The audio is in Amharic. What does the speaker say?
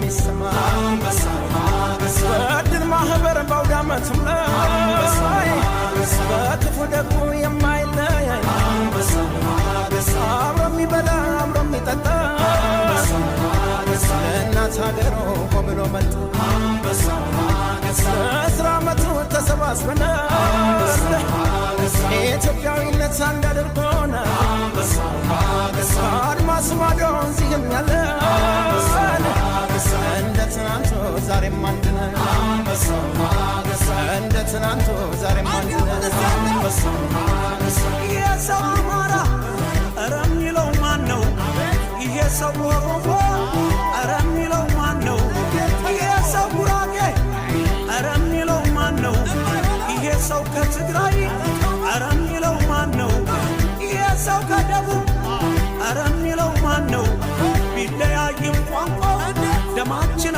የሚሰማ በድል ማህበር ባውዳመቱም ላይ በክፉ ደጉ የማይለይ አብሮ የሚበላ አብሮ የሚጠጣ ለእናት ሀገሩ ብሎ መጡ ለአስራ ዓመቱ ተሰባስበን ኢትዮጵያዊነት አንድ አድርጎን አድማስ ማዶ እዚህም ያለን እንደ ትናንቱ ዛሬም አንድ ነን እንደ ትናንቱ ዛሬም አንድ ነን ይሄ ሰው አማራ ኧረ የሚለው ማን ነው? ይሄ ሰው ኦሮሞ ኧረ የሚለው ማን ነው? ይሄ ሰው ጉራጌ ኧረ የሚለው ማን ነው? ይሄ ሰው ከትግራይ ኧረ የሚለው ማን ነው? ይሄ ሰው ከደቡብ ኧረ የሚለው ማን ነው? ቢለያይም ቋንቋ ደማችን